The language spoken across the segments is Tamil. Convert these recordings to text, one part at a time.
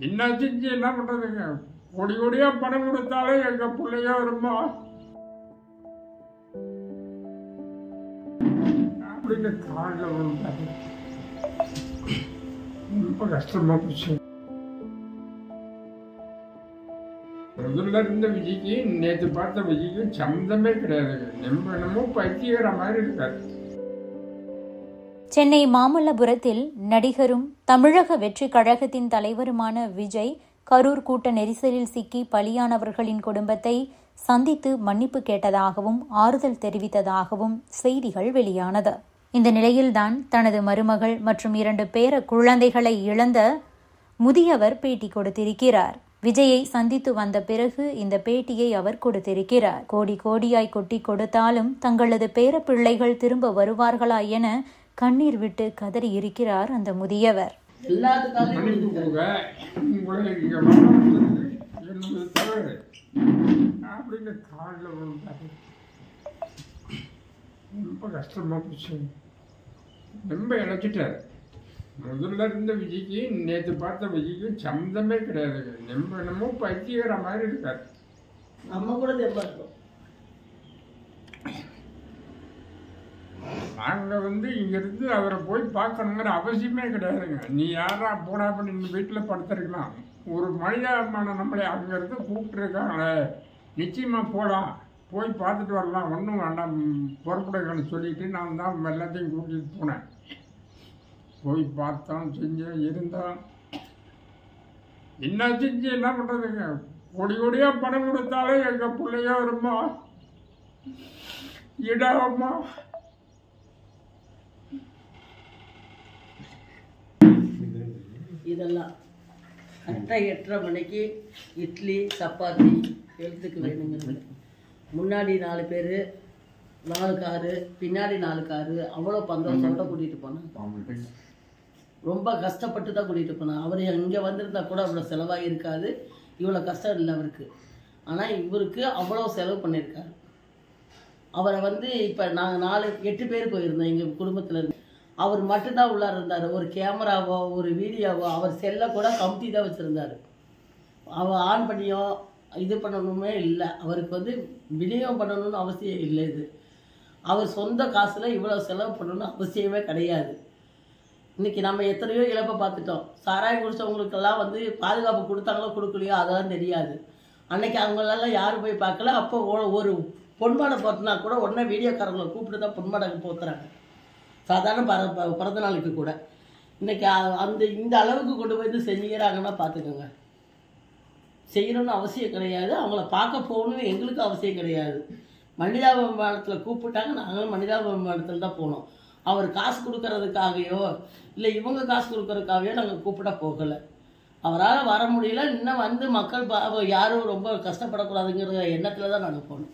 என்ன செஞ்சு என்ன பண்ணுறதுங்க? கோடி கோடியாக பணம் கொடுத்தாலே எங்கள் பிள்ளைய வருமா அப்படின்னு காலில் விழுந்தாரு. ரொம்ப கஷ்டமாக போச்சு. முதல்ல இருந்த விஜய்க்கு நேற்று பார்த்த விஜய்க்கு சம்மந்தமே கிடையாதுங்க. என்னமோ பைத்தியகிற மாதிரி இருக்காரு. சென்னை மாமல்லபுரத்தில் நடிகரும் தமிழக வெற்றி கழகத்தின் தலைவருமான விஜய் கரூர் கூட்ட நெரிசலில் சிக்கி பலியானவர்களின் குடும்பத்தை சந்தித்து மன்னிப்பு கேட்டதாகவும் ஆறுதல் தெரிவித்ததாகவும் செய்திகள் வெளியானது. இந்த நிலையில்தான் தனது மருமகள் மற்றும் 2 பேர குழந்தைகளை இழந்த முதியவர் பேட்டி கொடுத்திருக்கிறார். விஜயை சந்தித்து வந்த பிறகு இந்த பேட்டியை அவர் கொடுத்திருக்கிறார். கோடி கோடியாய் கொட்டி கொடுத்தாலும் தங்களது பேர பிள்ளைகள் திரும்ப வருவார்களா என கண்ணீர் விட்டு கதறி இருக்கிறார் அந்த முதியவர். ரொம்ப கஷ்டமா போச்சு. ரொம்ப இழைச்சிட்டாரு. முதல்ல இருந்த விஜய்க்கு நேற்று பார்த்த விஜய்க்கு சம்மந்தமே கிடையாதுங்க. என்னமோ பைத்தியகிற மாதிரி இருக்காரு. நம்ம கூட தெரியும். நாங்கள் இங்கேருந்து அவரை போய் பார்க்கணுங்கிற அவசியமே கிடையாதுங்க. நீ யாரா போடா பண்ணி வீட்டில் படுத்துருக்கலாம். ஒரு மனிதாபிமானம் நம்மளே அங்கேருந்து கூப்பிட்டுருக்காங்களே, நிச்சயமாக போகலாம், போய் பார்த்துட்டு வரலாம், ஒன்றும் வேண்டாம் புறப்படுங்கன்னு சொல்லிட்டு நான் தான் எல்லாத்தையும் கூட்டிகிட்டு போனேன். போய் பார்த்தோம், செஞ்சோம், இருந்தோம். என்ன செஞ்சு என்ன பண்ணுறதுங்க? கோடி கோடியாக பணம் கொடுத்தாலே எங்கள் பிள்ளைய வருமா இடாமா. இதெல்லாம் கரெக்டாக 8:30 மணிக்கு இட்லி சப்பாத்தி எழுத்துக்கு வேணுங்கிறது. முன்னாடி 4 பேர், 4 காரு, பின்னாடி 4 காரு, அவ்வளோ பந்தோஷத்தோட கூட்டிகிட்டு போனேன். ரொம்ப கஷ்டப்பட்டு தான் கூட்டிகிட்டு போனேன். அவர் இங்கே வந்திருந்தா கூட அவ்வளோ செலவாகி இருக்காது, இவ்வளோ கஷ்டம் இல்லை அவருக்கு. ஆனால் இவருக்கு அவ்வளோ செலவு பண்ணியிருக்காரு. அவரை இப்போ நாங்கள் 8 பேர் போயிருந்தோம் எங்கள் குடும்பத்தில் இருந்து. அவர் மட்டும்தான் உள்ளார இருந்தார். ஒரு கேமராவோ ஒரு வீடியோவோ அவர் செல்லை கூட கமிட்டி தான் வச்சுருந்தார். அவர் ஆன் பண்ணியோ இது பண்ணணுமே இல்லை. அவருக்கு விநியோகம் பண்ணணும்னு அவசியம் இல்லை. இது அவர் சொந்த காசில் இவ்வளோ செலவு பண்ணணும்னு அவசியமே கிடையாது. இன்றைக்கி நம்ம எத்தனையோ இழப்பை பார்த்துட்டோம். சாராயம் குடித்தவங்களுக்கெல்லாம் பாதுகாப்பு கொடுத்தாங்களோ கொடுக்கலையோ அதெல்லாம் தெரியாது. அன்றைக்கி அவங்களெல்லாம் யாரும் போய் பார்க்கல. அப்போ ஒரு பொன்மாடை போட்டுனா கூட உடனே வீடியோக்காரங்களை கூப்பிட்டு தான் பொன்மாடை போத்துறாங்க. சாதாரண பிறந்த நாளுக்கு கூட இன்றைக்கி இந்த அளவுக்கு கொண்டு போய் செஞ்சுக்கிறாங்கன்னா பார்த்துக்கோங்க. செய்யணும்னு அவசியம் கிடையாது. அவங்கள பார்க்க போகணும்னு எங்களுக்கு அவசியம் கிடையாது. மனிதாபிமானத்தில் கூப்பிட்டாங்க, நாங்களும் மனிதாபிமானத்தில் தான் போனோம். அவர் காசு கொடுக்கறதுக்காகையோ இல்லை இவங்க காசு கொடுக்கறதுக்காகவோ நாங்கள் கூப்பிட போகலை. அவரால் வர முடியல. இன்னும் மக்கள் யாரும் ரொம்ப கஷ்டப்படக்கூடாதுங்கிற எண்ணத்தில் தான் நாங்கள் போனோம்.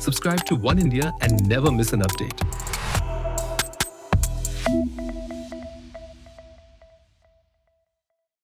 Subscribe to One India and never miss an update.